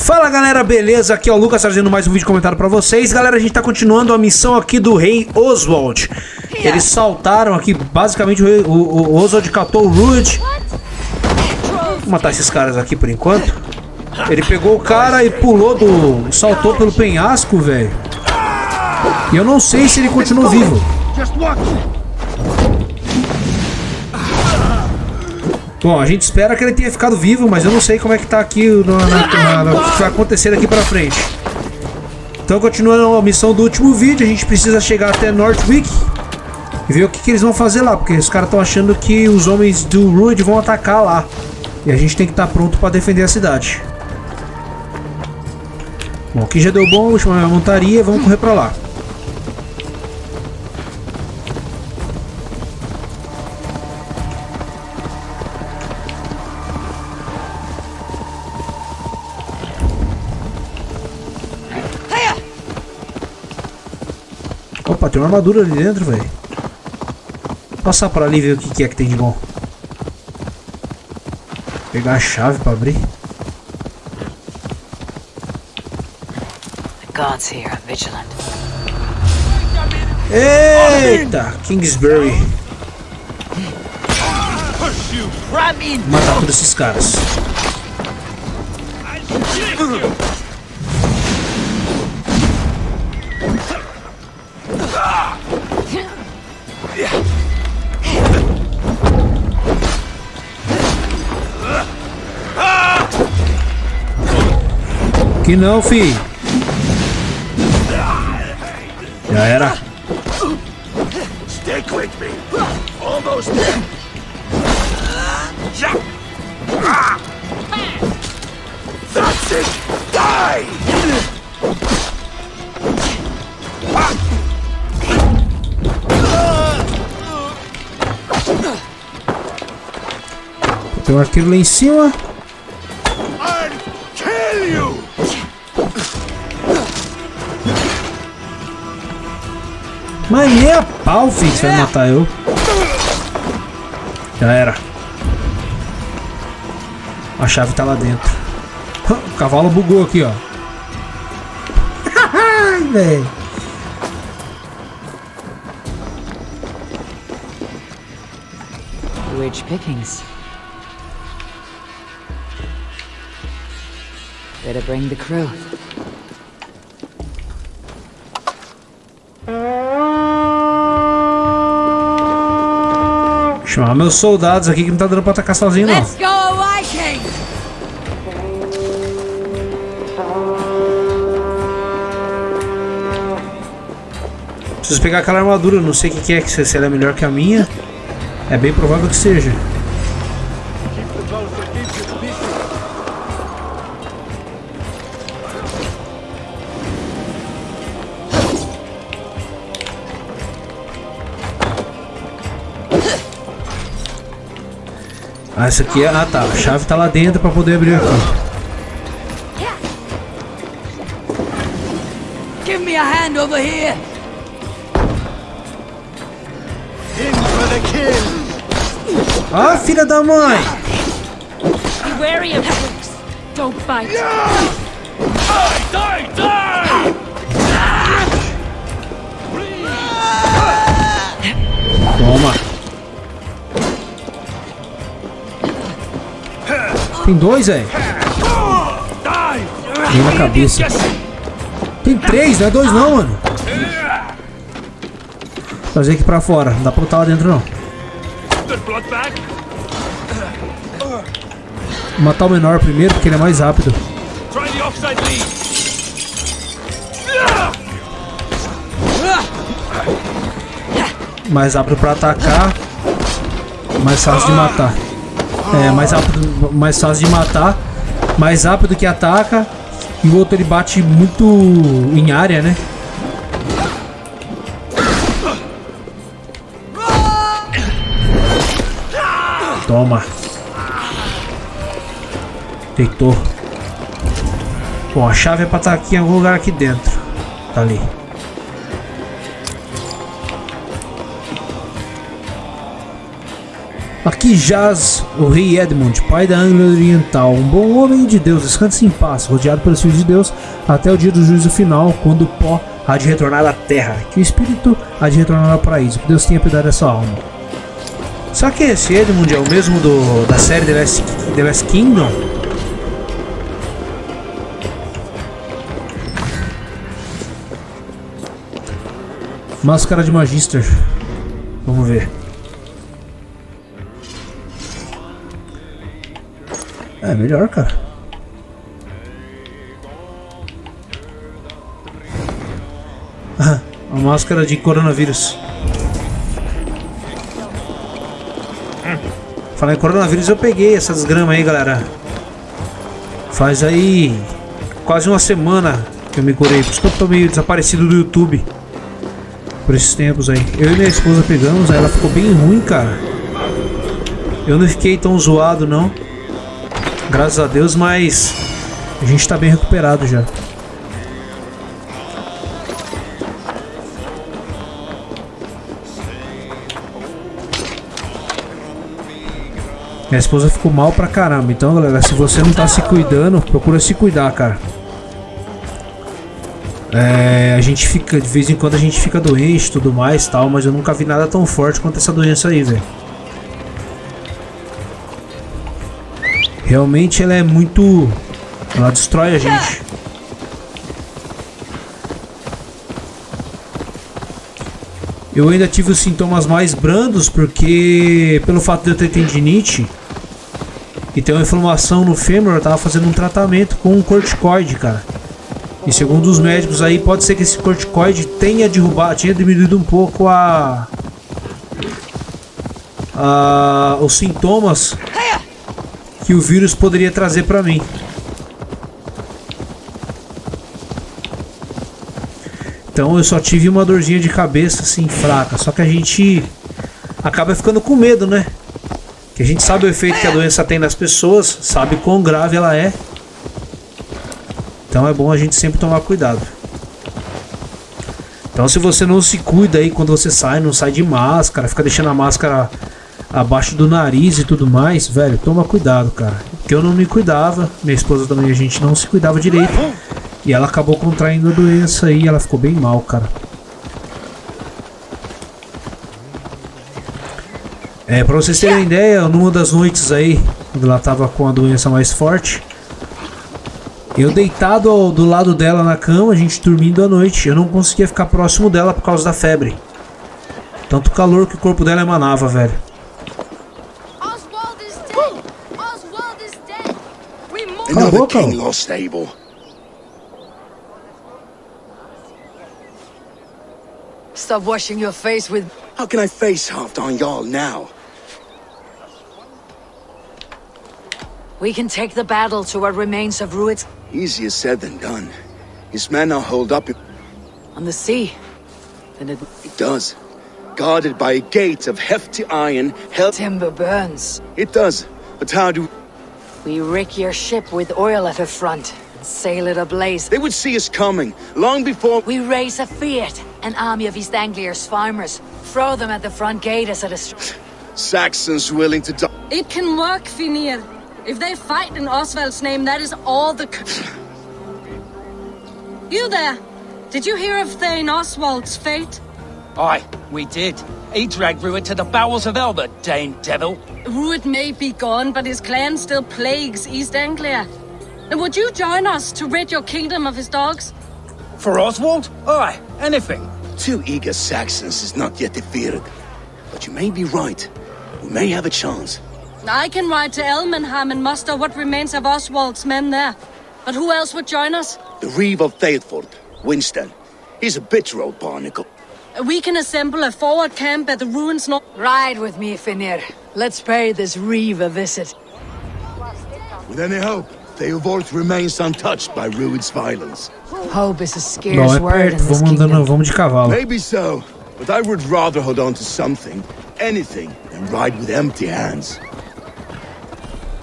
Fala galera, beleza? Aqui é o Lucas trazendo mais um vídeo comentário pra vocês. Galera, a gente tá continuando a missão aqui do rei Oswald. Eles saltaram aqui, basicamente o Oswald catou o Rude. Vou matar esses caras aqui por enquanto. Ele pegou o cara e pulou saltou pelo penhasco, velho. E eu não sei se ele continuou vivo. Bom, a gente espera que ele tenha ficado vivo, mas eu não sei como é que tá aqui o que vai acontecer daqui pra frente. Então, continuando a missão do último vídeo, a gente precisa chegar até Northwick e ver o que eles vão fazer lá, porque os caras estão achando que os homens do Rude vão atacar lá. E a gente tem que estar pronto pra defender a cidade. Bom, aqui já deu bom, vou chamar a montaria e vamos correr pra lá. Opa, tem uma armadura ali dentro, velho. Vou passar por ali e ver o que é que tem de bom. Pegar a chave pra abrir. Eita! Kingsbury. Vou matar todos esses caras. Que não, fi. Já era. Stick with me. Almost there. That's it. Die. Tem um arqueiro lá em cima. I'll kill you. Mas nem a pau, filho, você vai matar eu. Já era. A chave tá lá dentro. O cavalo bugou aqui, ó. Ai, velho. Which pickings? Better bring the crew. Chamar meus soldados aqui que não tá dando pra atacar sozinho, não. Let's go away, King. Preciso pegar aquela armadura, não sei o que é, se ela é melhor que a minha. É bem provável que seja. Ah, essa aqui é... Ah, tá. A chave tá lá dentro pra poder abrir aqui. Give me a hand over here. In for the kill. Ah, filha da mãe! Be wary of hooks. Don't bite. Die, die, die. Toma. Tem dois, velho. Vem na cabeça. Tem três, não é dois não, mano. Vou trazer aqui pra fora. Não dá pra botar lá dentro, não. Vou matar o menor primeiro, porque ele é mais rápido. Mais rápido pra atacar. Mais fácil de matar. É, mais fácil de matar. Mais rápido que ataca. E o outro ele bate muito em área, né? Toma. Deitou. Bom, a chave é pra estar aqui em algum lugar aqui dentro. Tá ali. Aqui jaz o rei Edmund, pai da Anglia Oriental, um bom homem de Deus, descanse em paz, rodeado pelos filhos de Deus, até o dia do juízo final, quando o pó há de retornar à terra, que o espírito há de retornar ao paraíso, que Deus tenha piedade dessa alma. Será que esse Edmund é o mesmo da série The Last Kingdom? Máscara de Magister. Vamos ver. É melhor, cara. Ah, a máscara de coronavírus. Falar em coronavírus, eu peguei essa desgrama aí, galera. Faz aí quase uma semana que eu me curei. Por isso que eu tô meio desaparecido do YouTube por esses tempos aí. Eu e minha esposa pegamos, aí ela ficou bem ruim, cara. Eu não fiquei tão zoado, não. Graças a Deus, mas a gente tá bem recuperado já. Minha esposa ficou mal pra caramba. Então, galera, se você não tá se cuidando, procura se cuidar, cara. A gente fica, de vez em quando a gente fica doente e tudo mais, tal, mas eu nunca vi nada tão forte quanto essa doença aí, velho. Realmente ela é muito... ela destrói a gente. Eu ainda tive os sintomas mais brandos porque, pelo fato de eu ter tendinite e ter uma inflamação no fêmur, eu tava fazendo um tratamento com um corticoide, cara. E segundo os médicos aí, pode ser que esse corticoide tenha diminuído um pouco os sintomas que o vírus poderia trazer pra mim. Então eu só tive uma dorzinha de cabeça assim fraca. Só que a gente acaba ficando com medo, né? Que a gente sabe o efeito que a doença tem nas pessoas, sabe quão grave ela é. Então é bom a gente sempre tomar cuidado. Então se você não se cuida aí quando você sai, não sai de máscara, fica deixando a máscara abaixo do nariz e tudo mais, velho, toma cuidado, cara. Porque eu não me cuidava, minha esposa também, a gente não se cuidava direito. E ela acabou contraindo a doença aí, ela ficou bem mal, cara. Pra vocês terem uma ideia, numa das noites aí, quando ela tava com a doença mais forte, eu deitado do lado dela na cama, a gente dormindo à noite, eu não conseguia ficar próximo dela por causa da febre. Tanto calor que o corpo dela emanava, velho. Oswald is dead! Oswald is dead! We must... Another king lost Abel. Stop washing your face with... How can I face Halfdan Jarl now? We can take the battle to what remains of Rued's... Easier said than done. His men are holed up. on the sea. Then it does. Guarded by a gate of hefty iron held... timber burns. It does. But how do... We rig your ship with oil at her front and sail it ablaze. They would see us coming, long before... We raise a fiat, an army of East Anglia's farmers. Throw them at the front gate as a Saxons willing to die. It can work, Finir. If they fight in Oswald's name, that is all the... You there! Did you hear of Thane Oswald's fate? Aye, we did. He dragged Rued to the bowels of Elba, Dane devil. Rued may be gone, but his clan still plagues East Anglia. And would you join us to rid your kingdom of his dogs? For Oswald? Aye, anything. 2 eager Saxons is not yet defeated. But you may be right. We may have a chance. I can ride to Elmenham and muster what remains of Oswald's men there. But who else would join us? The Reeve of Thetford, Winston. He's a bitter old barnacle. We can assemble a forward camp at the ruins north. Ride with me, Finir. Let's pay this Reeve a visit. With any hope, Theovolt remains untouched by Rued's violence. Hope is a scarce Não, é word in perto, this vamos andando, kingdom. vamos de cavalo. Maybe so, but I would rather hold on to something, anything, than ride with empty hands.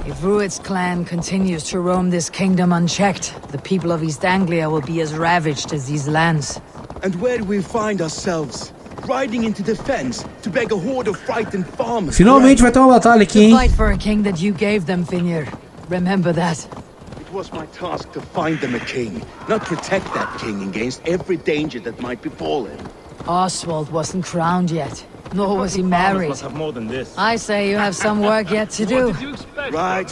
If Rued's clan continues to roam this kingdom unchecked, the people of East Anglia will be as ravaged as these lands. And where do we find ourselves? riding into defense to beg a horde of frightened farmers. Finalmente vai ter uma batalha aqui, To hein? fight for a king that you gave them, Finir. Remember that. It was my task to find them a king, not protect that king against every danger that might befall him. Oswald wasn't crowned yet, nor was he married. Must have more than this. I say you have some work yet to do. Right.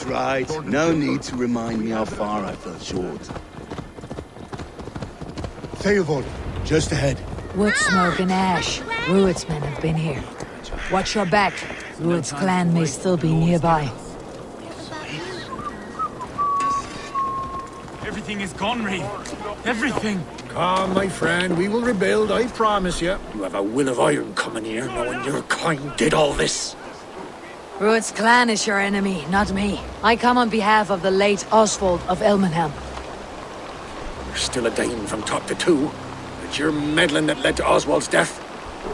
No need to remind me how far I fell short. Theobald, just ahead. Wood smoke and ash. Rued's men have been here. Watch your back. Rued's clan may still be nearby. Everything is gone, Reeve. Everything. Come, my friend, we will rebuild, I promise you. You have a will of iron coming here, knowing your kind did all this. Rued's clan is your enemy, not me. I come on behalf of the late Oswald of Elmenham. You're still a Dane from top to two. It's your meddling that led to Oswald's death,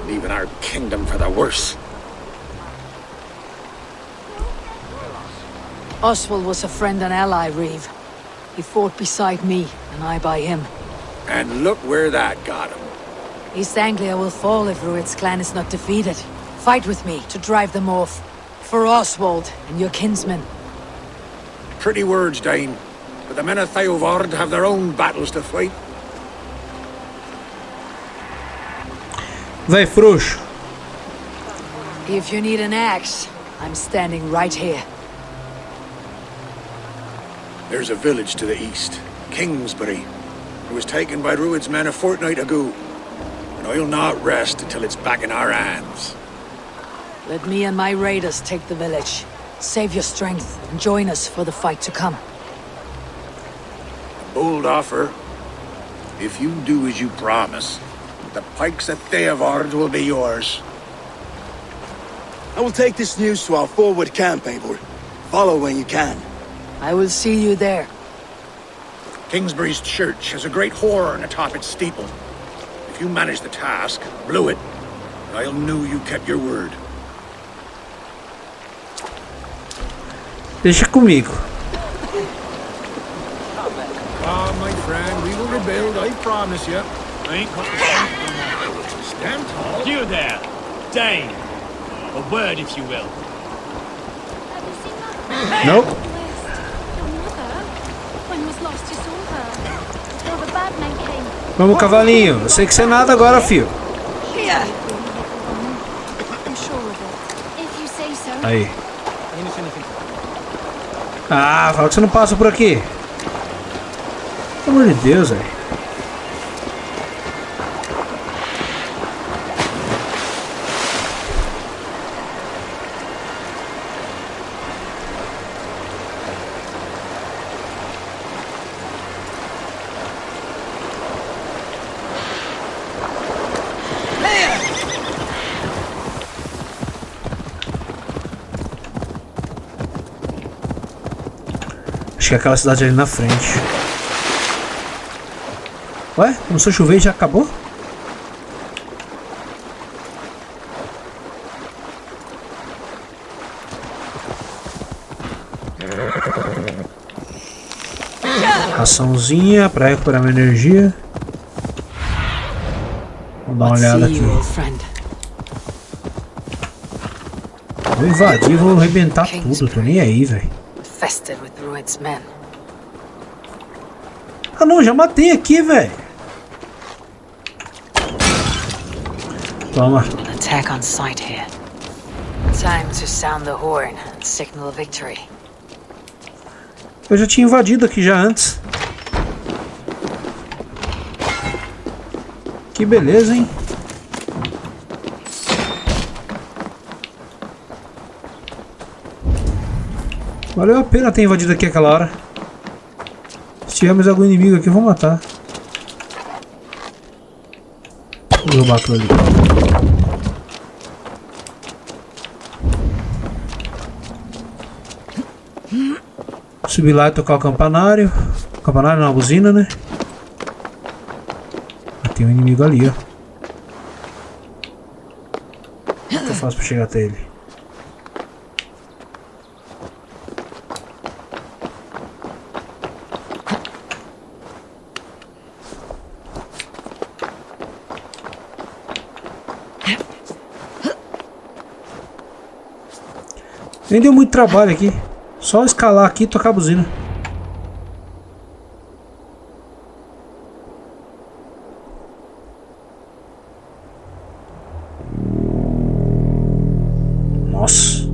leaving our kingdom for the worse. Oswald was a friend and ally, Reeve. He fought beside me, and I by him. And look where that got him. East Anglia will fall if Rued's clan is not defeated. Fight with me to drive them off. For Oswald and your kinsmen. Pretty words, Dane. But the men of Theovard have their own battles to fight. Vai, frouxo. If you need an axe, I'm standing right here. There's a village to the east, Kingsbury. It was taken by Rued's men a fortnight ago. And I'll not rest until it's back in our hands. Let me and my raiders take the village. Save your strength and join us for the fight to come. A bold offer. If you do as you promise, the pikes at Theovard will be yours. I will take this news to our forward camp, Eivor. Follow when you can. I will see you there. Kingsbury's church has a great horn atop its steeple. If you manage the task, blew it, I'll know you kept your word. Deixa comigo. Ah, my friend, we will rebuild, I promise you. Ain't got the Stand tall. You there, Dane. A word, if you will. Nope. Your mother, when was last you saw her? Before the bad men came. Vamos, cavalinho. Eu sei que você é nada agora, filho. I'm sure of it. If you say so. Aí. Ah, fala que você não passa por aqui. Pelo amor de Deus, velho. Acho que é aquela cidade ali na frente. Ué? Começou a chover e já acabou? Raçãozinha pra recuperar minha energia. Vamos dar uma olhada aqui. Vou invadir, vou arrebentar tudo, tô nem aí, velho. Infested with Rued's men. Ah não, já matei aqui, velho. Toma. An attack on sight here. Time to sound the horn and signal victory. Eu já tinha invadido aqui já antes. Que beleza, hein? Valeu a pena ter invadido aqui aquela hora. Se tivermos algum inimigo aqui, eu vou matar. Vou derrubar aquilo ali. Subir lá e tocar o campanário. Campanário não, a buzina, né? Tem um inimigo ali, ó. Muito fácil pra chegar até ele. Nem deu muito trabalho aqui. Só escalar aqui e tocar a buzina. Nossa.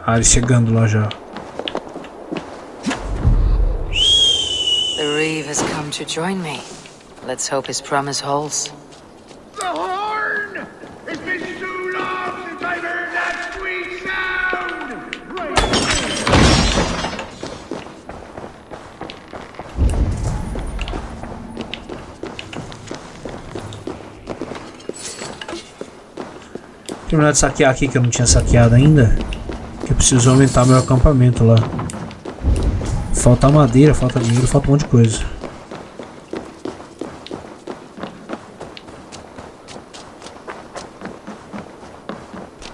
Ah, ele chegando lá já. The Reeve has come to join me. Let's hope his promise holds. The horn! It's been too long since I've heard that sweet sound! Terminar de saquear aqui que eu não tinha saqueado ainda. Que eu preciso aumentar meu acampamento lá. Falta madeira, falta dinheiro, falta um monte de coisa.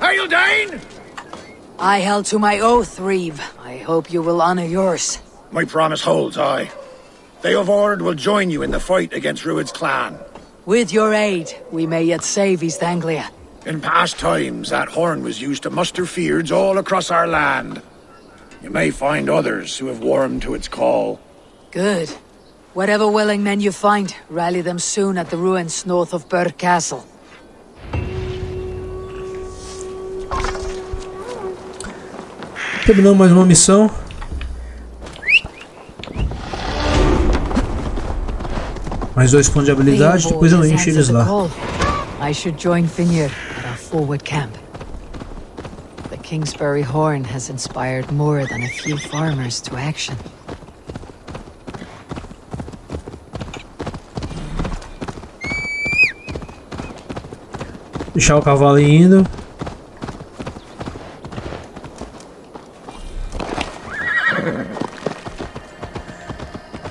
Are you Dane? I held to my oath, Reeve. I hope you will honor yours. My promise holds, aye. They of Ord will join you in the fight against Rued's clan. With your aid, we may yet save East Anglia. In past times, that horn was used to muster fyrds all across our land. You may find others who have warmed to its call. Good. Whatever willing men you find, rally them soon at the ruins north of Burr Castle. Terminamos mais uma missão. Mais 2 pontos de habilidade, depois eu encho eles lá. I should join Finir at our forward camp. The Kingsbury horn has inspired more than a few farmers to action. Deixar o cavalo indo.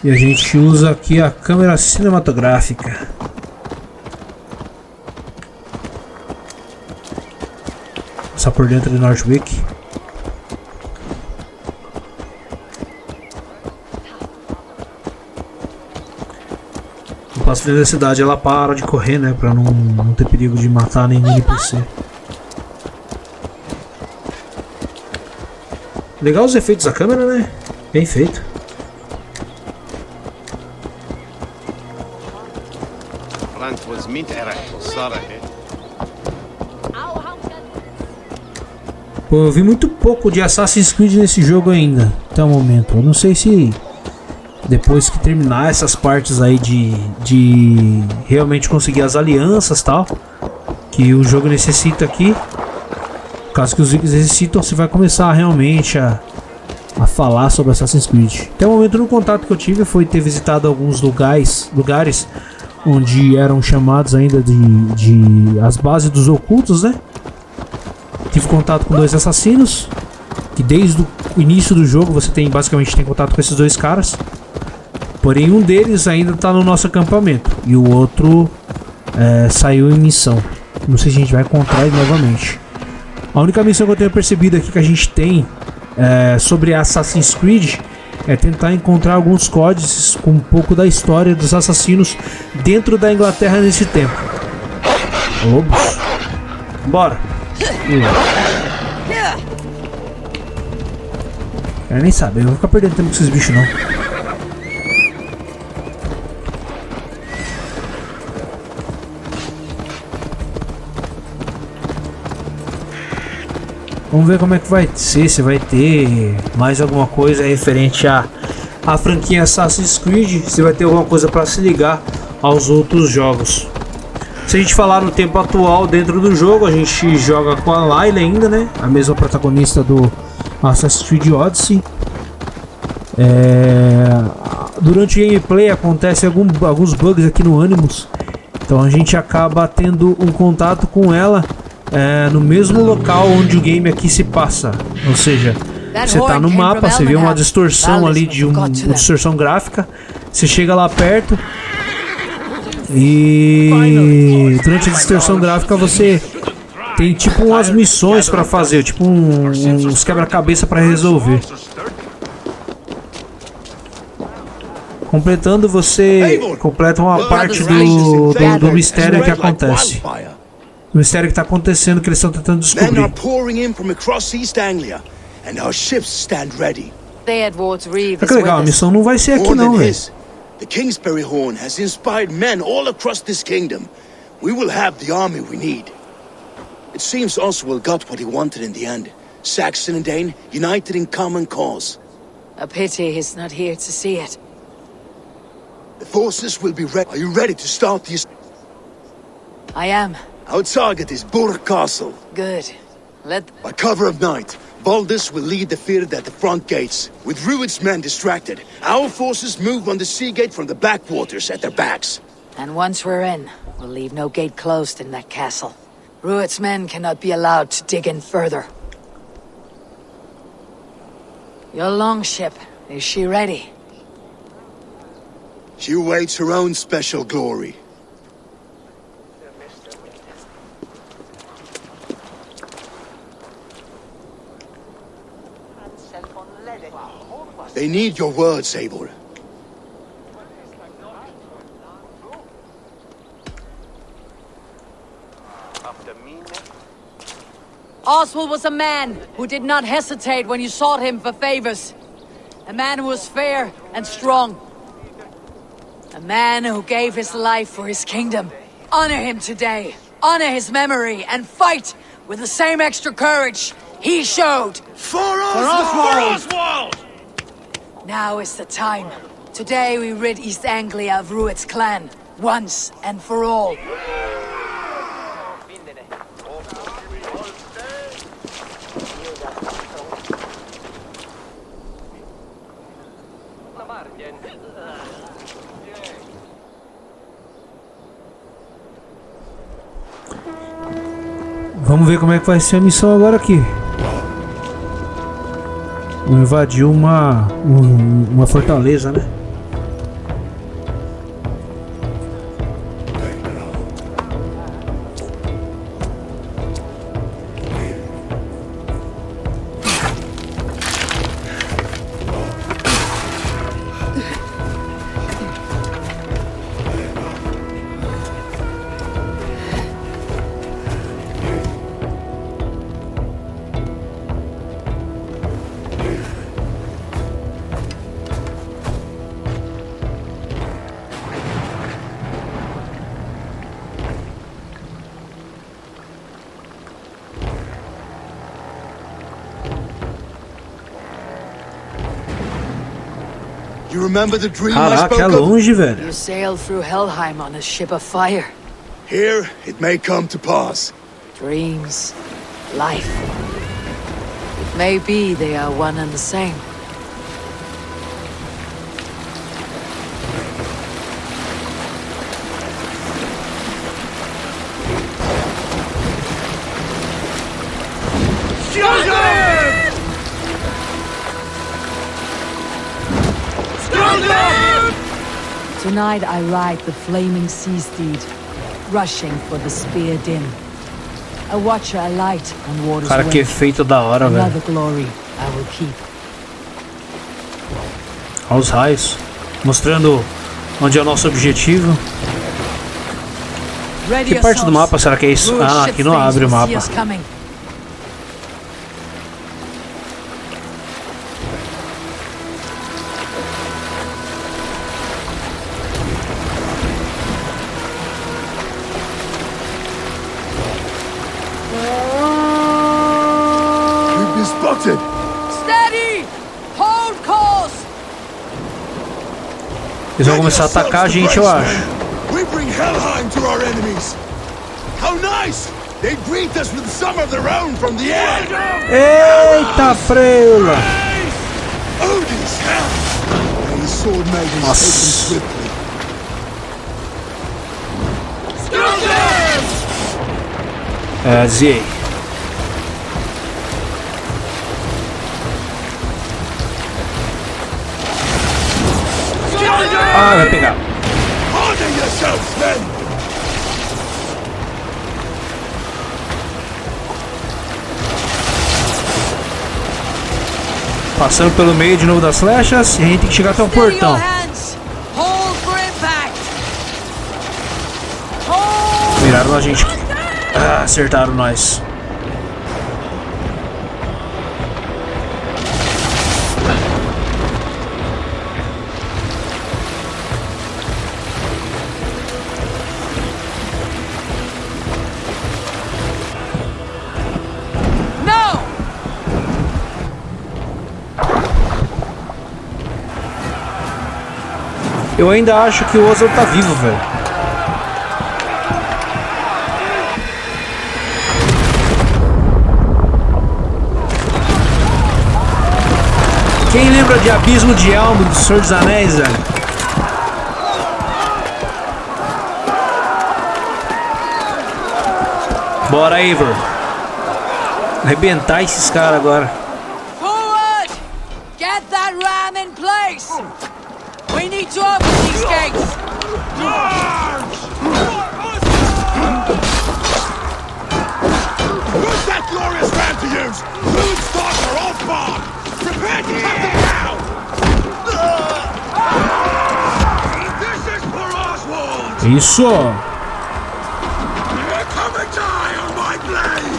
E a gente usa aqui a câmera cinematográfica. Passar por dentro de Northwick. No passo dentro da cidade ela para de correr, né? Pra não ter perigo de matar nenhum NPC. Legal os efeitos da câmera, né? Bem feito. Pô, eu vi muito pouco de Assassin's Creed nesse jogo ainda, até o momento. Eu não sei se depois que terminar essas partes aí de realmente conseguir as alianças e tal, que o jogo necessita aqui, caso que os vídeos necessitam, se vai começar realmente a falar sobre Assassin's Creed. Até o momento, no contato que eu tive foi ter visitado alguns lugares onde eram chamados ainda de as bases dos ocultos, né? Tive contato com 2 assassinos, que desde o início do jogo você basicamente tem contato com esses 2 caras. Porém um deles ainda está no nosso acampamento e o outro saiu em missão. Não sei se a gente vai encontrar ele novamente. A única missão que eu tenho percebido aqui que a gente tem sobre Assassin's Creed é tentar encontrar alguns códices com um pouco da história dos assassinos dentro da Inglaterra nesse tempo. Lobos. Bora. Quero nem saber, eu não vou ficar perdendo tempo com esses bichos não. Vamos ver como é que vai ser, se vai ter mais alguma coisa referente à franquia Assassin's Creed, se vai ter alguma coisa para se ligar aos outros jogos. Se a gente falar no tempo atual dentro do jogo, a gente joga com a Layla ainda, né? A mesma protagonista do Assassin's Creed Odyssey. Durante o gameplay acontece alguns bugs aqui no Animus, então a gente acaba tendo um contato com ela no mesmo local onde o game aqui se passa. Ou seja, você tá no mapa, você vê uma distorção ali, uma distorção gráfica, você chega lá perto e durante a distorção gráfica você tem tipo umas missões para fazer, tipo uns quebra-cabeça para resolver. Completando, você completa uma parte do mistério que acontece. O mistério que tá acontecendo, que eles estão tentando Men descobrir. are pouring in from across East Anglia, and our ships stand ready. Theodward's Reeve Olha is que legal, a with us. missão não vai ser aqui More não, than velho. his, the Kingsbury Horn has inspired men all across this kingdom. We will have the army we need. It seems Oswald got what he wanted in the end. Saxon and Dane united in common cause. A pity he's not here to see it. The forces will be ready. Are you ready to start the... I am. Our target is Burg Castle. Good. Let... By cover of night, Baldus will lead the field at the front gates. With Rued's men distracted, our forces move on the sea gate from the backwaters at their backs. And once we're in, we'll leave no gate closed in that castle. Rued's men cannot be allowed to dig in further. Your longship, is she ready? She awaits her own special glory. They need your words, Eivor. Oswald was a man who did not hesitate when you sought him for favors. A man who was fair and strong. A man who gave his life for his kingdom. Honor him today. Honor his memory and fight with the same extra courage he showed. For Oswald! Oswald! Now is the time. Today we rid East Anglia of Rued's clan, once and for all. Vamos ver como é que vai ser a missão agora aqui. Invadiu uma fortaleza, né? You remember the dream I Caraca, spoke é of? longe, velho. You sailed through Helheim on a ship of fire. Here, it may come to pass. Dreams, life. It may be they are one and the same. Tonight I ride the flaming sea steed, rushing for the spear din. A watcher alight on water's Cara, que way. efeito da hora, velho. Another glory I will keep. Olha os raios. Mostrando onde é o nosso objetivo. Que parte do mapa será que é isso? Ah, aqui não abre o mapa. We've been spotted! Steady! Hold course! Eles vão começar a atacar a gente, eu acho. We bring Helheim to our enemies! How nice! They greet us with some of their own from the air! Eita, freula! Odin's hell! His sword maidens take them swiftly. É, ziei. Ah, vai pegar. Harden yourselves, men! Passando pelo meio de novo das flechas e a gente tem que chegar até o portão. Hold for impact! Miraram a gente. Ah, acertaram nós. Eu ainda acho que o Oswald tá vivo, velho. Quem lembra de Abismo de Elmo do Senhor dos Anéis, velho? Bora, Eivor. Arrebentar esses caras agora. Forward! Get that ram in place! We need to open these gates! Who's that glorious ram to use? Rude's thoughts are all bomb! Prepare to cut them down! This is for Oswald! Isso! Come and die on my blade!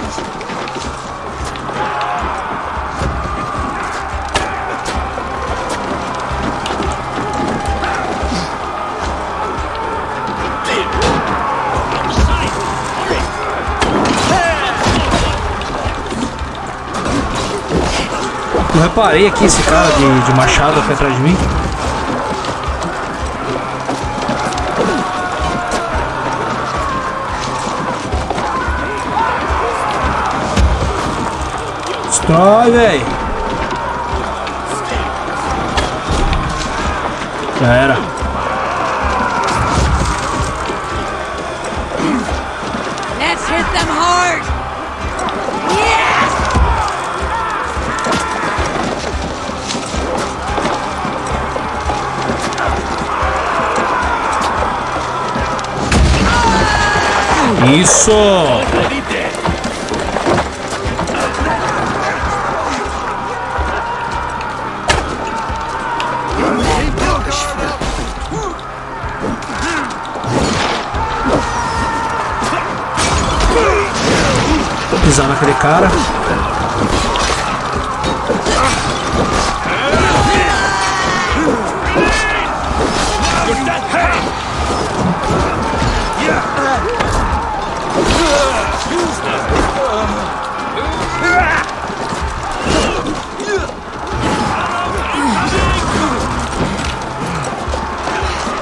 Eu reparei aqui esse cara de machado aqui atrás de mim. Destrói, véi. Já era. Let's hit them hard! Yes! Isso! Vou pisar naquele cara.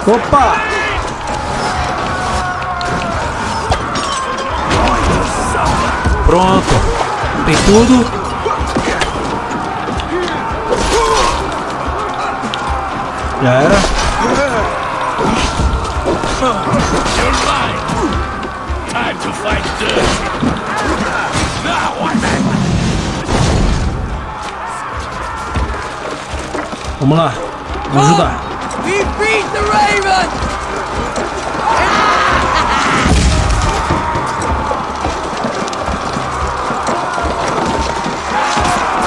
Opa! Pronto. Tem tudo. Já era. Time to fight dirty. Vamos lá. Vamos ajudar. We beat the Raven!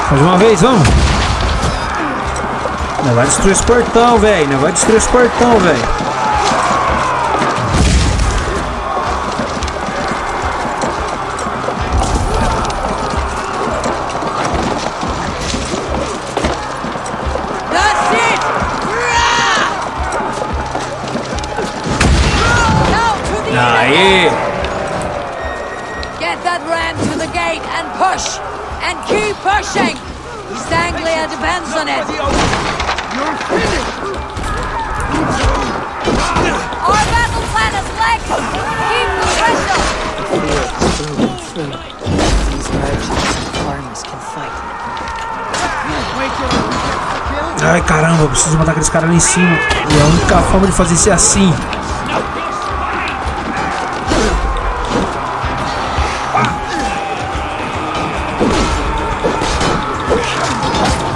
Mais uma vez, vamos. Não vai destruir esse portão, velho. Não vai destruir esse portão, velho. That's it! Now to the Aê! Get that ram to the gate and push! And keep pushing! East Anglia depends on it! You're finished! Our battle plan is legs! Keep the pressure! These merchants and farmers can fight. Ai, caramba, eu preciso matar aqueles caras lá em cima. E a única forma de fazer isso é assim.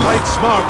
Fight smart!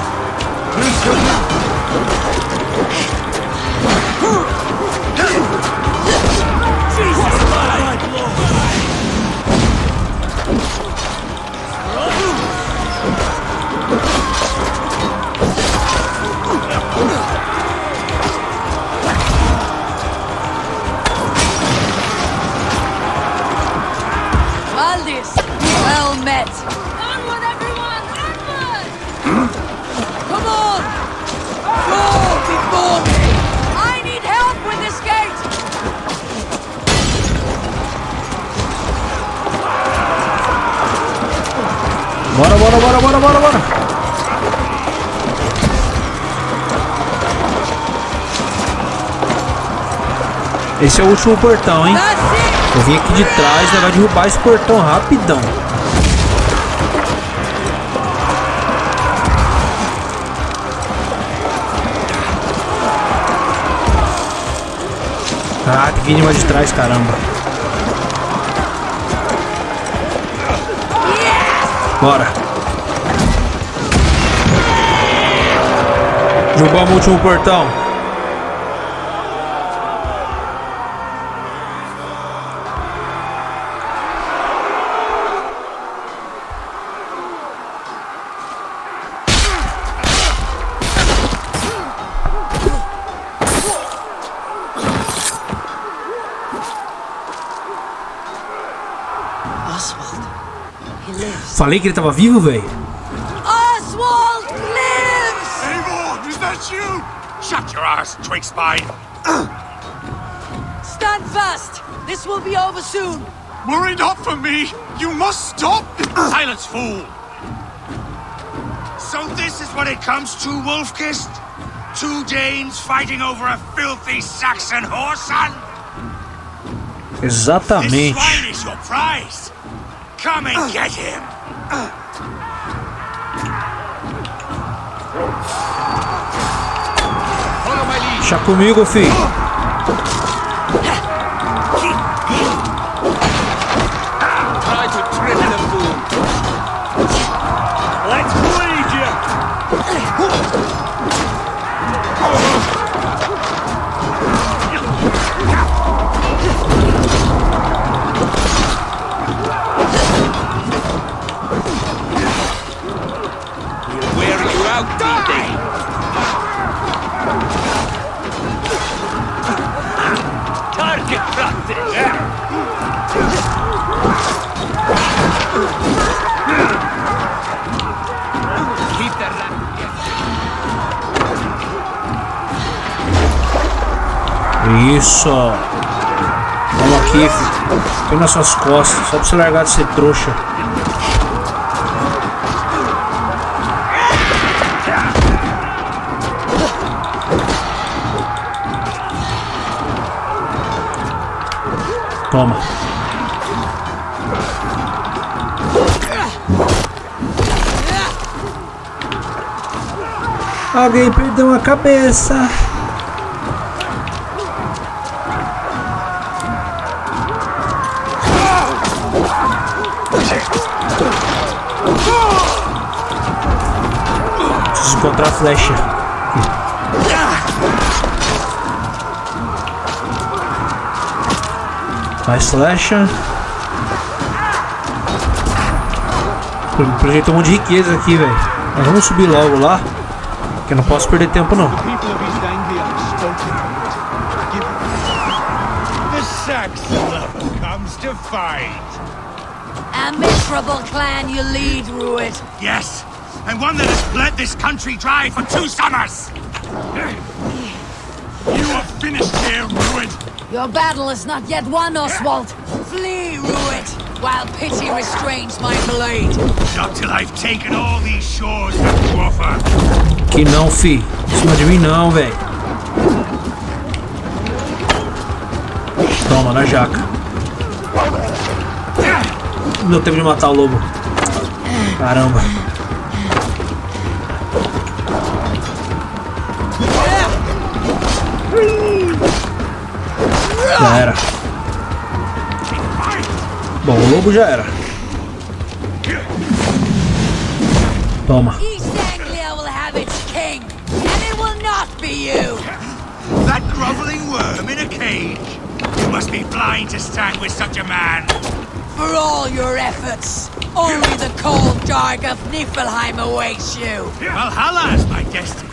bora, bora, bora, bora, bora. Esse é o último portão, hein? Eu vim aqui de trás, né? Vai derrubar esse portão rapidão. Ah, tem que ir de mais de trás, caramba. Bora. Derrubamos o último portão. Oswald. He lives. Falei que ele tava vivo, velho. Oswald lives! Eivor, is that you? Shut your ass, twig spine. Stand fast! This will be over soon! Worry not for me. You must stop. Silence, fool! So this is what it comes to, Wolfkist? 2 Danes fighting over a filthy Saxon whoreson? This Exatamente. swine is your prize. Come and get him. Follow my lead! Deixa comigo, filho. Try to trip the fool! Let's bleed you! We'll wear you out, D-Day! Target practice! Keep the rat. Isso. Vamos aqui, filho. Põe nas suas costas. Só pra você largar de ser trouxa. Toma. Alguém perdeu a cabeça. Preciso encontrar a flecha. Mais flecha. Projetou um monte de riqueza aqui, velho. Mas vamos subir logo lá. Que eu não posso perder tempo, não. People of East Anglia have spoken. The Saxon lover comes to fight. A miserable clan you lead, Rued. Yes, and one that has bled this country dry for 2 summers. You are finished here, Ruin. Your battle is not yet won, Oswald. Flee, Rued, while pity restrains my blade. Not till I've taken all these shores have to offer. Que não, fi. Em cima de mim não, velho. Toma, na jaca. Não deu tempo de matar o lobo. Caramba. Já era. Bom, o lobo já era. Toma. East Anglia will have its king, and it will not be you. That groveling worm in a cage. You must be blind to stand with such a man. For all your efforts, only the cold dark of Niflheim awaits you. Valhalla is my destiny.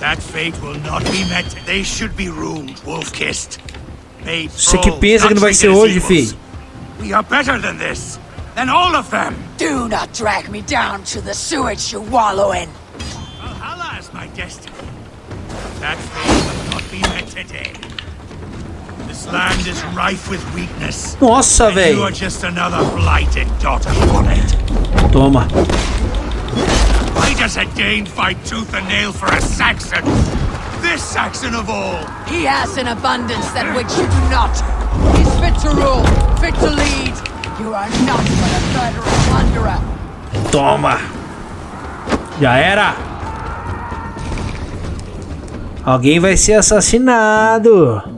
That fate will not be met. They should be ruined, wolf-kissed. Made Você que frogs, pensa que não vai not ser treated as hoje, equals. fi? We are better than this. Than all of them. Do not drag me down to the sewage you wallow in. Valhalla is my destiny. That fate will not be met today. The This land is rife with weakness. Nossa, You velho. are just another blighted daughter on it. Toma. Why does a Dane fight tooth and nail for a Saxon? This Saxon of all. He has an abundance than which you do not. He's fit to rule, fit to lead. You are not but a murderous wanderer. Toma. Já era. Alguém vai ser assassinado.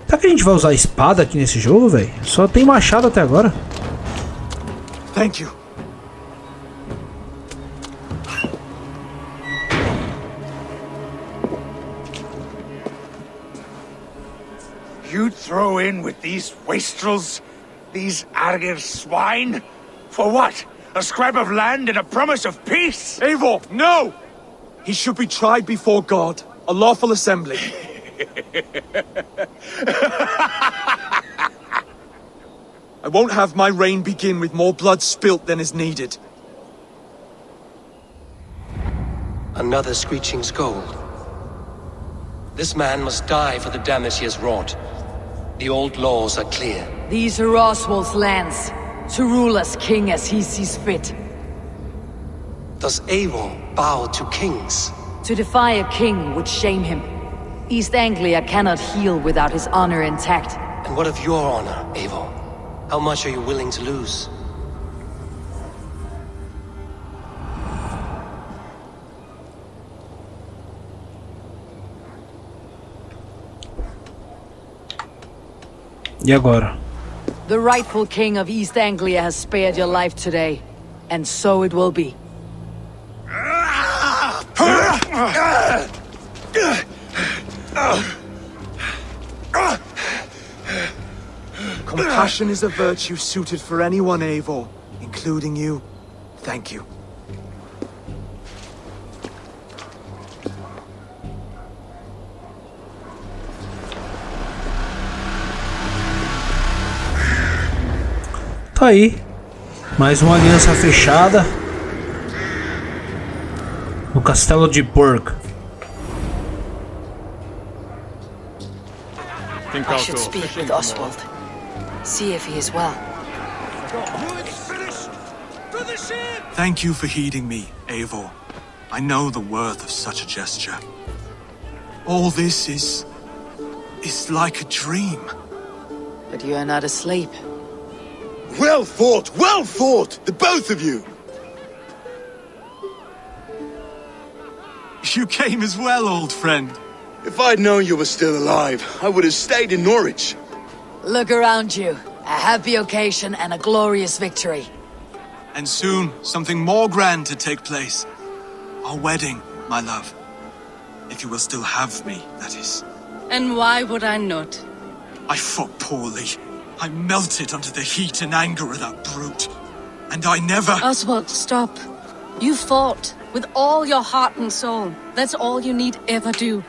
Será que a gente vai usar espada aqui nesse jogo, velho? Só tem machado até agora. Thank you. You'd throw in with these wastrels? These Argir swine? For what? A scrap of land and a promise of peace? Eivor, no! He should be tried before God, a lawful assembly. I won't have my reign begin with more blood spilt than is needed. Another screeching scold. This man must die for the damage he has wrought. The old laws are clear. These are Oswald's lands, to rule as king as he sees fit. Does Eivor bow to kings? To defy a king would shame him. East Anglia cannot heal without his honor intact. And what of your honor, Eivor? How much are you willing to lose? E agora? The rightful king of East Anglia has spared your life today, and so it will be. Compassion is a virtue suited for anyone, Eivor, including you. Thank you. Tá aí. Mais uma aliança fechada. No castelo de Burg. I should speak with Oswald. See if he is well. Thank you for heeding me, Eivor. I know the worth of such a gesture. All this is like a dream. But you are not asleep. Well fought, the both of you. You came as well, old friend. If I'd known you were still alive, I would have stayed in Norwich. Look around you. A happy occasion and a glorious victory. And soon, something more grand to take place. Our wedding, my love. If you will still have me, that is. And why would I not? I fought poorly. I melted under the heat and anger of that brute. And I never... Oswald, stop. You fought with all your heart and soul. That's all you need ever do.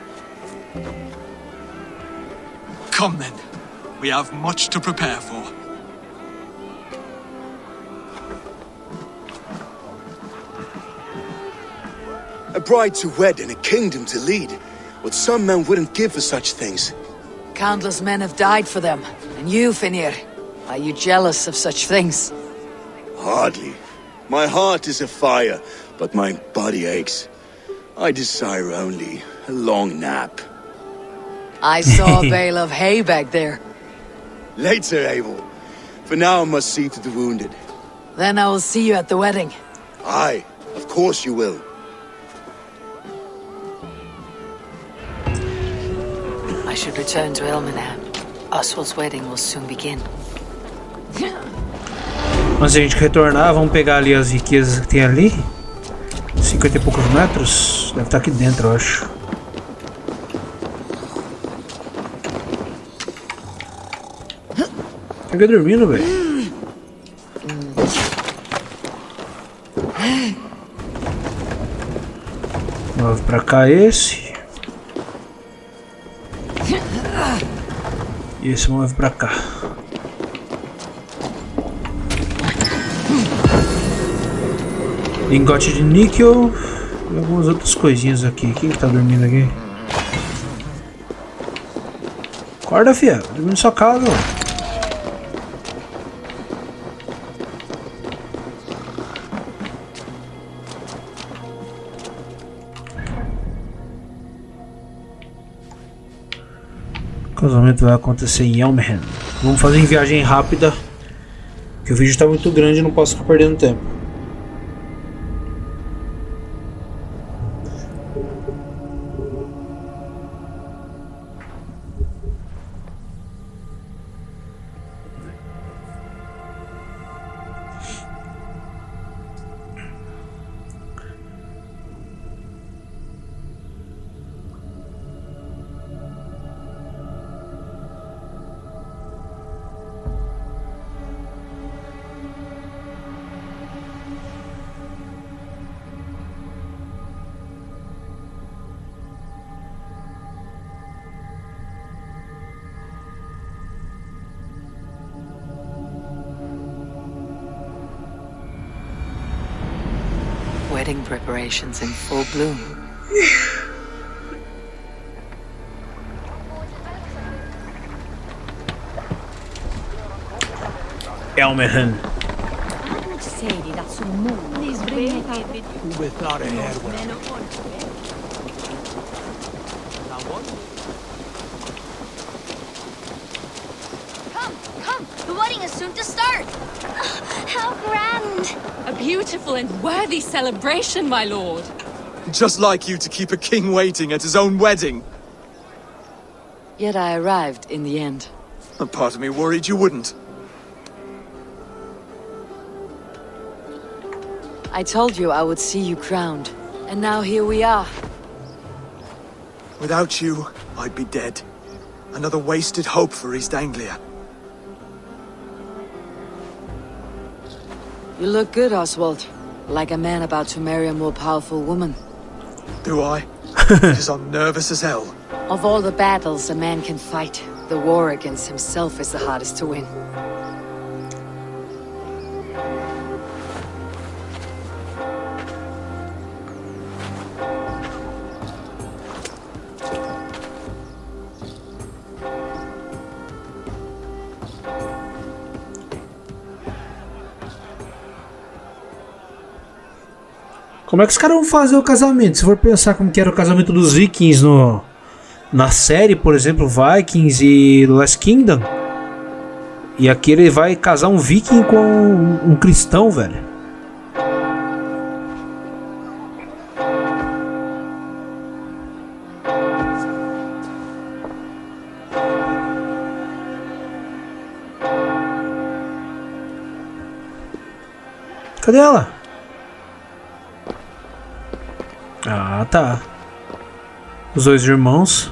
Come then. We have much to prepare for. A bride to wed and a kingdom to lead. What some men wouldn't give for such things. Countless men have died for them. And you, Finir, are you jealous of such things? Hardly. My heart is afire, but my body aches. I desire only a long nap. I saw a bale of hay back there. Later, Abel. For now, I must see to the wounded. Then I will see you at the wedding. Aye, of course you will. I should return to Elmenham. Oswald's wedding will soon begin. Antes de a gente retornar, vamos pegar ali as riquezas que tem ali. 50 e poucos metros. Deve estar aqui dentro, eu acho. Fica dormindo, velho. Move pra cá esse. E esse move pra cá. Lingote de níquel e algumas outras coisinhas aqui. Quem tá dormindo aqui? Acorda, fia. Dormindo na sua casa. O casamento vai acontecer em Elmham. Vamos fazer em viagem rápida, que o vídeo está muito grande e não posso ficar perdendo tempo. Wedding preparations in full bloom. Elmham. Come! The wedding is soon to start! How grand! A beautiful and worthy celebration, my lord. Just like you to keep a king waiting at his own wedding. Yet I arrived in the end. A part of me worried you wouldn't. I told you I would see you crowned, and now here we are. Without you, I'd be dead. Another wasted hope for East Anglia. You look good, Oswald. Like a man about to marry a more powerful woman. Do I? Because I'm nervous as hell. Of all the battles a man can fight, the war against himself is the hardest to win. Como é que os caras vão fazer o casamento? Se for pensar como que era o casamento dos vikings na série, por exemplo, Vikings e Last Kingdom. E aqui ele vai casar um viking com um cristão, velho. Cadê ela? Ah, tá. Os dois irmãos.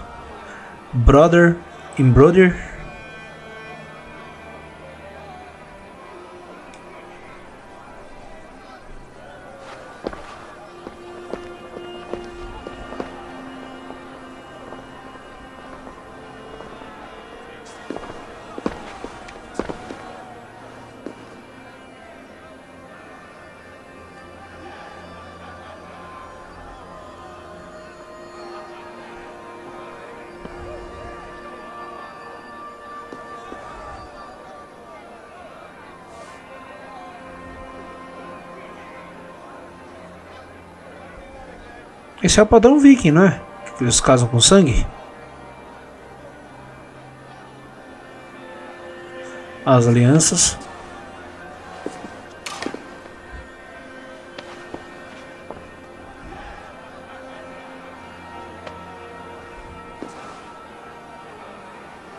Brother and brother. Esse é o padrão viking, não é? Que eles casam com sangue. As alianças.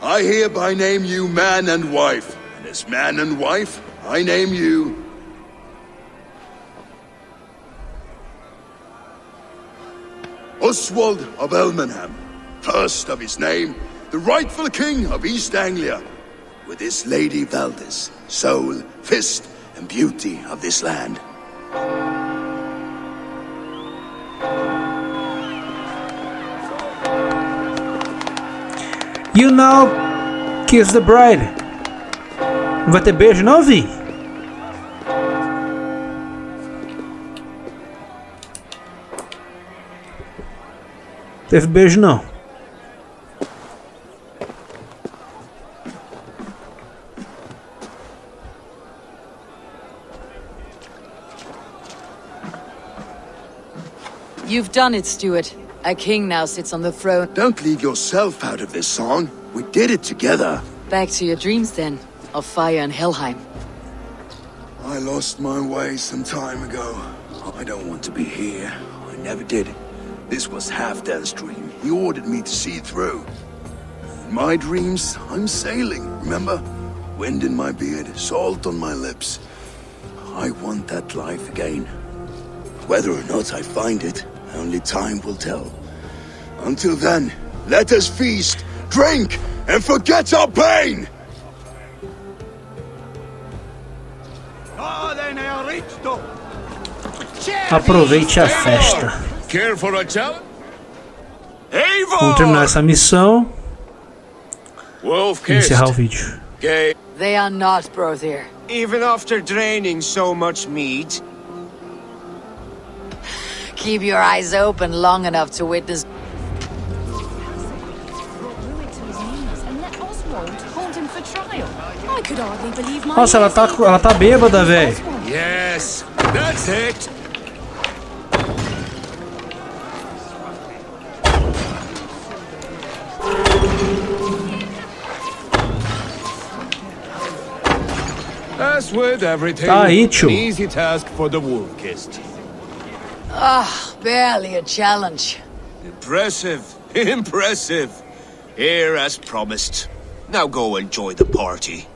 I hereby name you man and wife, and as man and wife, I name you Oswald of Elmenham, first of his name, the rightful king of East Anglia, with his lady Valdis, soul, fist, and beauty of this land. You now kiss the bride. Não vai ter beijo não, Vi? Teve beijo não. You've done it, Stuart. A king now sits on the throne. Don't leave yourself out of this song. We did it together. Back to your dreams then, of fire and Helheim. I lost my way some time ago. I don't want to be here. I never did. This was Halfdan's dream. He ordered me to see through. In my dreams, I'm sailing, remember? Wind in my beard, salt on my lips. I want that life again. Whether or not I find it, only time will tell. Until then, let us feast, drink, and forget our pain! Aproveite a festa. Care for a challenge? Vamos terminar essa missão Wolf e encerrar o vídeo. They are not brought here. Even after draining so much meat? Keep your eyes open long enough to witness. Nossa, ela tá bêbada, velho. Yes, that's it. As with everything, Tá aí, tio. an easy task for the wolf-kissed. Barely a challenge. Impressive, impressive. Here as promised. Now go enjoy the party.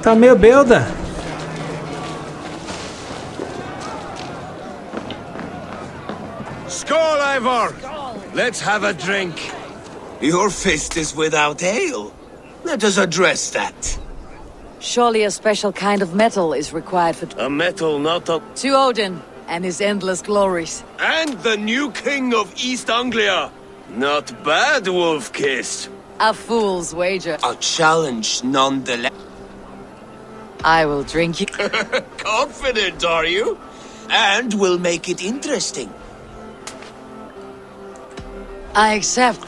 Tá meio bêbada. Skål, Ivor! Let's have a drink. Your fist is without ale. Let us address that. Surely a special kind of metal is required for... A metal not a... To Odin and his endless glories. And the new king of East Anglia. Not bad, wolf-kissed. A fool's wager. A challenge nonetheless. I will drink you. Confident, are you? And we'll make it interesting. I accept.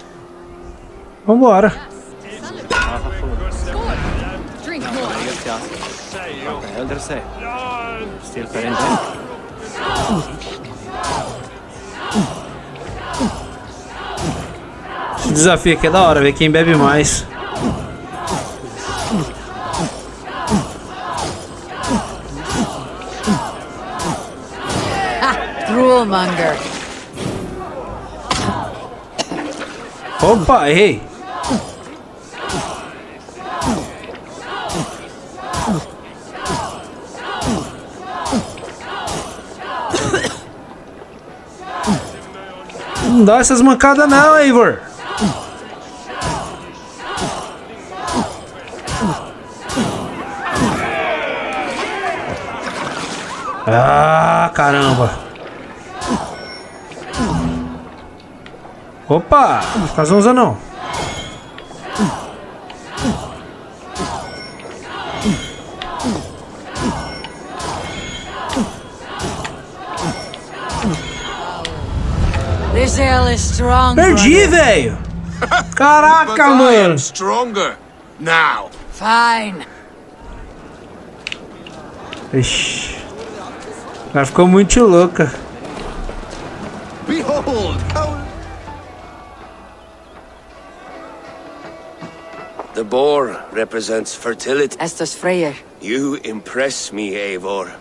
Vambora. Drink more. Esse desafio aqui é da hora, ver quem bebe mais. Droolmonger. Opa, errei. Não dá essas mancadas não, Eivor. Ah, caramba. Opa, não fica zonza não. This ale is strong. Perdi, velho. Caraca, I mano. am stronger. Now. Fine. Ixi. Ela ficou muito louca. Behold how... The boar represents fertility. As does Freyr. You impress me, Eivor.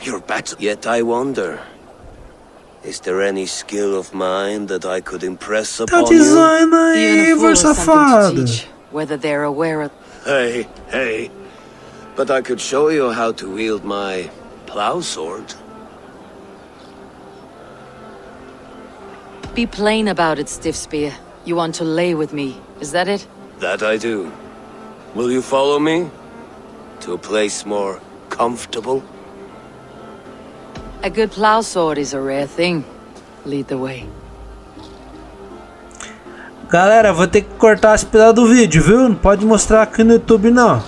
Your battle. Yet I wonder. Is there any skill of mine that I could impress Tá upon you? dizendo aí, Even a fool Eivor has something to safado. teach, whether they're aware of... Hey. But I could show you how to wield my plow sword. Be plain about it, Stiff Spear. You want to lay with me, is that it? That I do. Will you follow me? To a place more comfortable? A good plow sword is a rare thing. Lead the way. Galera, vou ter que cortar esse pedaço do vídeo, viu? Não pode mostrar aqui no YouTube, não.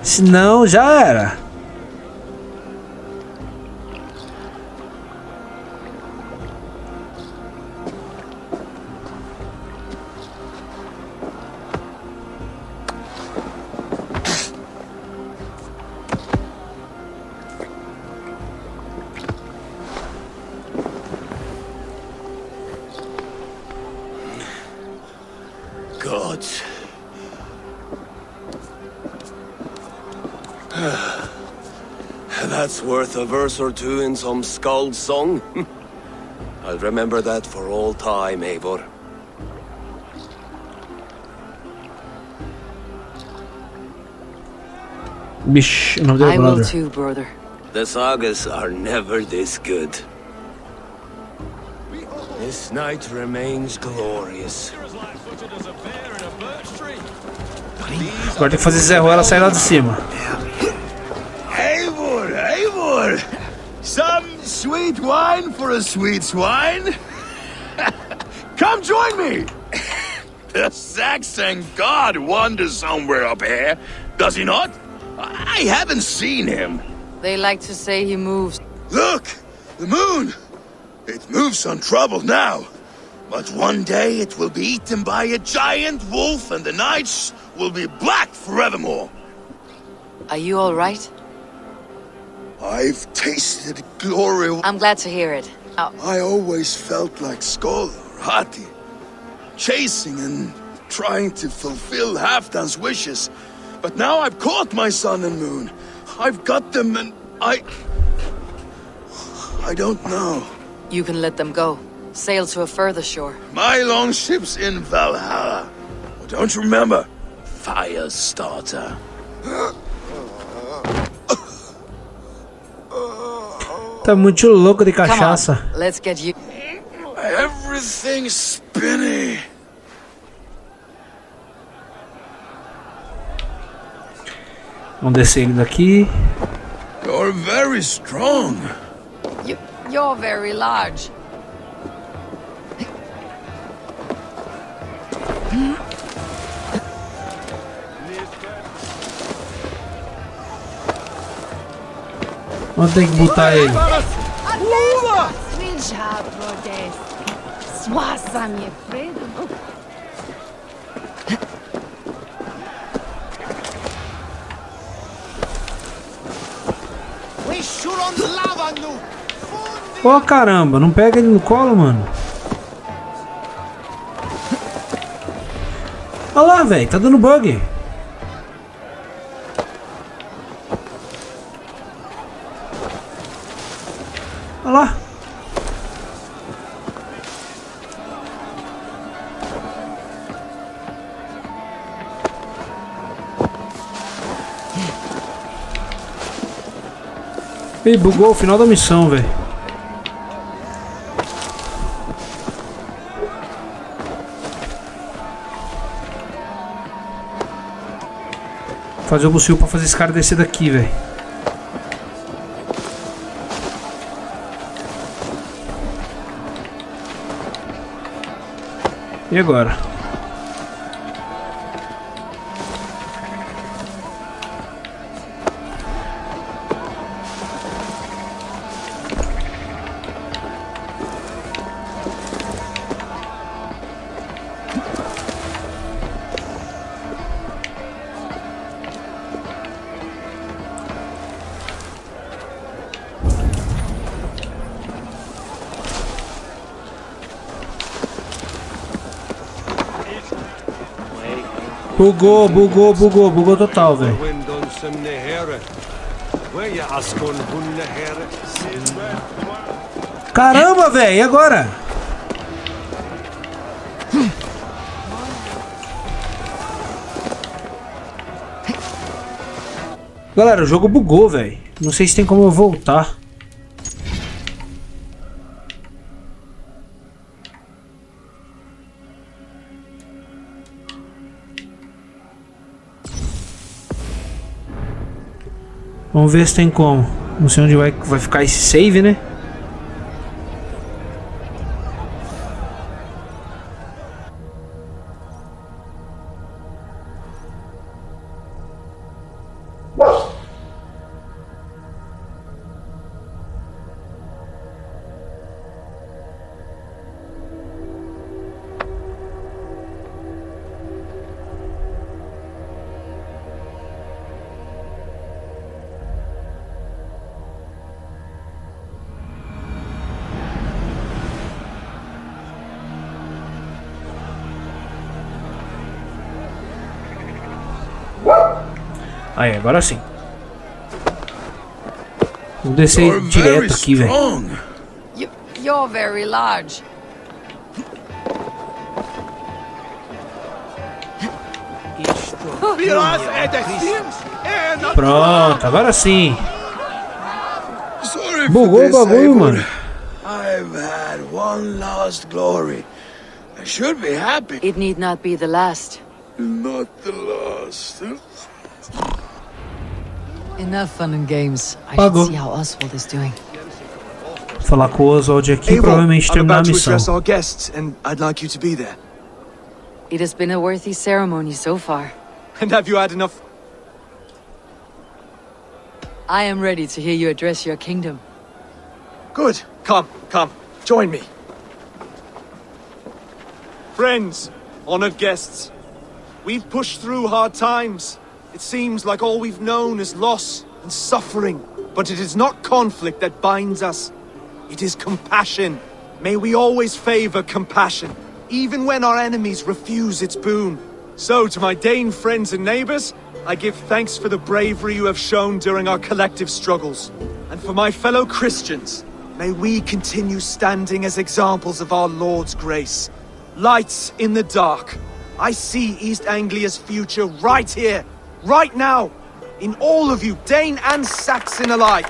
Senão, já era. gods. That's worth a verse or two in some skald song. I'll remember that for all time, Eivor. Bish, o nome dele é I will brother. too, brother. The sagas are never this good. This night remains glorious. Agora tem que fazer Zé Ruela sair lá de cima. Eivor, Eivor! Some sweet wine for a sweet swine? Come join me! The Saxon god wanders somewhere up here, does he not? I haven't seen him. They like to say he moves. Look! The moon! It moves untroubled now. But one day it will be eaten by a giant wolf and the nights will be black forevermore. Are you all right? I've tasted glory. I'm glad to hear it. Oh. I always felt like Skoll or Hati, chasing and trying to fulfill Halfdan's wishes. But now I've caught my sun and moon. I've got them and I don't know. You can let them go. Sail to a further shore. My longship's in Valhalla. Don't you remember? Firestarter. Tá muito louco de cachaça. Come on, let's get you. Everything's spinning. Vamos descer ele daqui. You're very strong. You're very large. Onde tem que botar ele? Ô caramba, não pega ele no colo, mano. Olha lá, velho, tá dando bug. Olha lá. Ih, bugou o final da missão, velho. Fazer o possível pra fazer esse cara descer daqui, velho. E agora? Bugou total, velho. Caramba, velho, e agora? Galera, o jogo bugou, velho. Não sei se tem como eu voltar. Vamos ver se tem como. Não sei onde vai ficar esse save, né? Aí, agora sim. Vou descer direto aqui, velho. You're very large. Pronto, agora sim. Bugou o bagulho, mano. I've had one last glory. I should be happy. It need not be the last. Not the last. Enough fun and games. I Pagou. should see how Oswald is doing. Falar com o Oswald aqui, Eivor, provavelmente I'm terminar a about to missão. address our guests, and I'd like you to be there. It has been a worthy ceremony so far. And have you had enough? I am ready to hear you address your kingdom. Good. Come, join me. Friends, honored guests, we've pushed through hard times. It seems like all we've known is loss and suffering. But it is not conflict that binds us. It is compassion. May we always favor compassion, even when our enemies refuse its boon. So, to my Dane friends and neighbors, I give thanks for the bravery you have shown during our collective struggles. And for my fellow Christians, may we continue standing as examples of our Lord's grace. Lights in the dark. I see East Anglia's future right here, right now, in all of you, Dane and Saxon alike.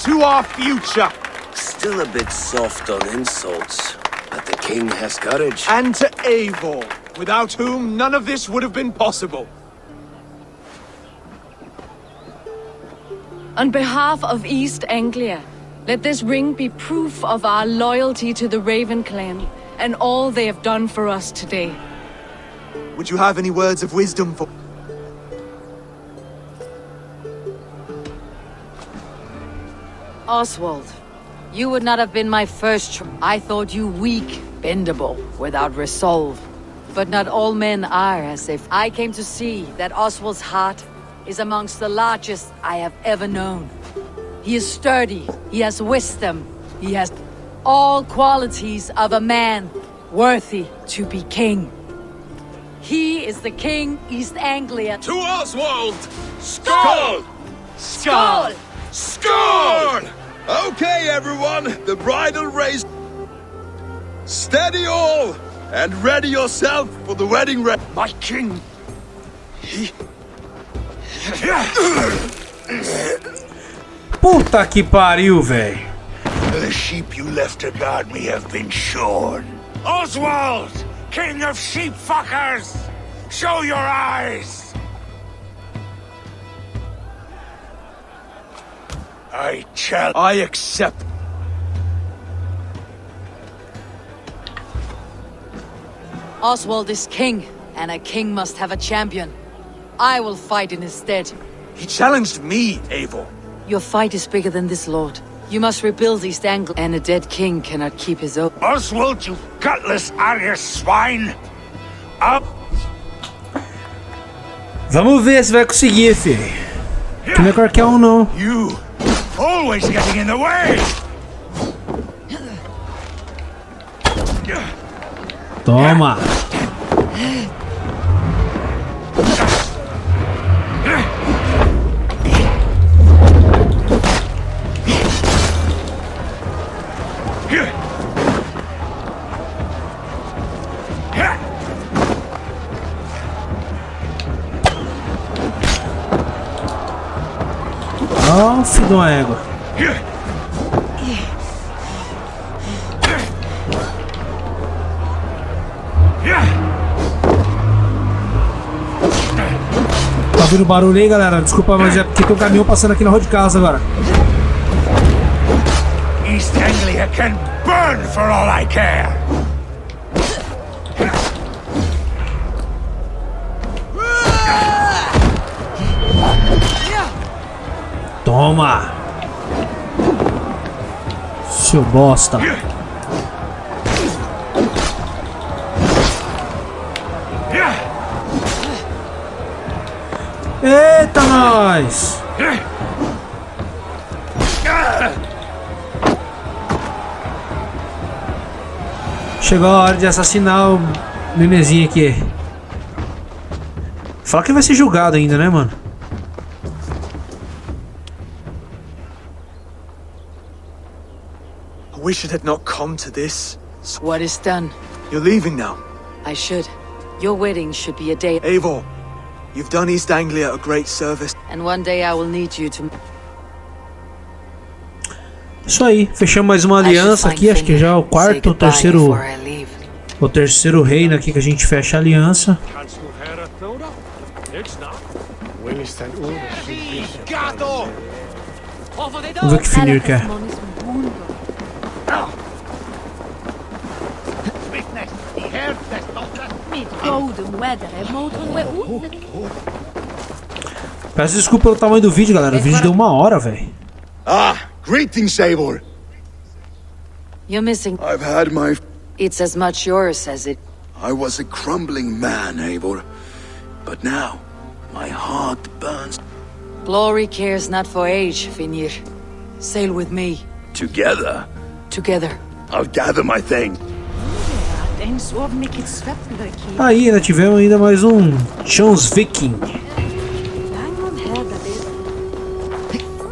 To our future. Still a bit soft on insults, but the king has courage. And to Eivor, without whom none of this would have been possible. On behalf of East Anglia, let this ring be proof of our loyalty to the Raven clan and all they have done for us today. Would you have any words of wisdom for... Oswald, you would not have been my first I thought you weak, bendable, without resolve. But not all men are as if I came to see that Oswald's heart is amongst the largest I have ever known. He is sturdy, he has wisdom, he has all qualities of a man worthy to be king. He is the King East Anglia. To Oswald! Skull! Skull! Skull! Okay, everyone, the bridal race. Steady all, and ready yourself for the wedding My king. Puta que pariu, velho. The sheep you left to guard me have been shorn. Oswald! King of sheep fuckers! Show your eyes! I accept. Oswald is king, and a king must have a champion. I will fight in his stead. He challenged me, Eivor. Your fight is bigger than this, Lord. You must rebuild East Anglia, and a dead king cannot keep his oath. Oswald, you gutless Arya swine! Up! Vamos ver se vai conseguir, filho. Que não é qualquer um, não. You! Always getting in the way! Toma! Ó, filho de uma égua. Tá ouvindo barulho aí, galera? Desculpa, mas é porque tem um caminhão passando aqui na rua de casa agora. East Anglia can burn for all I care! Toma! Seu bosta! Eita, nós! Chegou a hora de assassinar o nenezinho aqui. Fala que vai ser julgado ainda, né, mano? wish it had not come to this. What is done? You're leaving now. I should. Your wedding should be a day. Eivor, you've done East Anglia a great service. And one day I will need you to... Isso aí, fechamos mais uma aliança aqui, acho que já é o quarto ou terceiro... O terceiro reino aqui que a gente fecha a aliança. Vamos ver o que Finir quer. Peço desculpa pelo tamanho do vídeo, galera. O vídeo deu 1 hora, velho. Ah, greetings, Eivor. You're missing... I've had my... It's as much yours as it... I was a crumbling man, Eivor. But now, my heart burns. Glory cares not for age, Finir. Sail with me. Together? Together. I'll gather my things. Aí, ainda tivemos ainda mais um Chance Viking.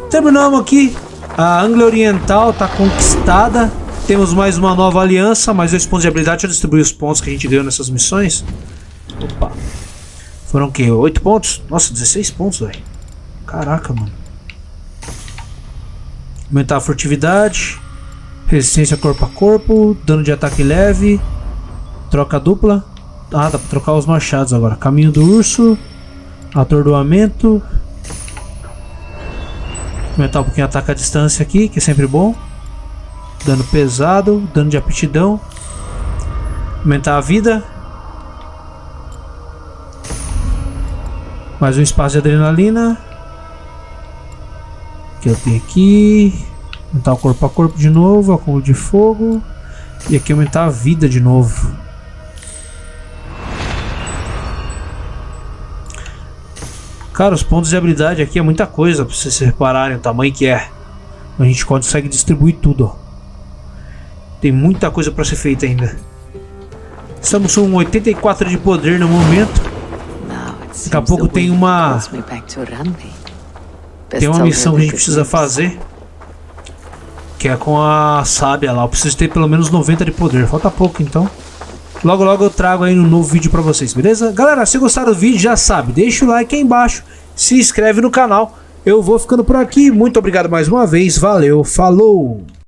Terminamos aqui. A Anglia Oriental tá conquistada. Temos mais uma nova aliança, mais 2 pontos de habilidade. Deixa eu distribuir os pontos que a gente ganhou nessas missões. Opa. Foram o quê? 8 pontos? Nossa, 16 pontos, velho. Caraca, mano. Aumentar a furtividade. Resistência corpo a corpo. Dano de ataque leve. Troca dupla. Ah, dá pra trocar os machados agora. Caminho do urso. Atordoamento. Aumentar um pouquinho o ataque à distância aqui, que é sempre bom. Dano pesado, dano de aptidão. Aumentar a vida. Mais um espaço de adrenalina. Que eu tenho aqui. Aumentar o corpo a corpo de novo, acúmulo de fogo. E aqui aumentar a vida de novo. Cara, os pontos de habilidade aqui é muita coisa pra vocês repararem o tamanho que é. A gente consegue distribuir tudo, ó. Tem muita coisa para ser feita ainda. Estamos com 84 de poder no momento. Daqui a pouco tem uma missão que a gente precisa fazer, que é com a sábia lá. Eu preciso ter pelo menos 90 de poder. Falta pouco então. Logo logo eu trago aí um novo vídeo para vocês, beleza? Galera, se gostaram do vídeo já sabe, deixa o like aí embaixo, se inscreve no canal. Eu vou ficando por aqui. Muito obrigado mais uma vez. Valeu, falou!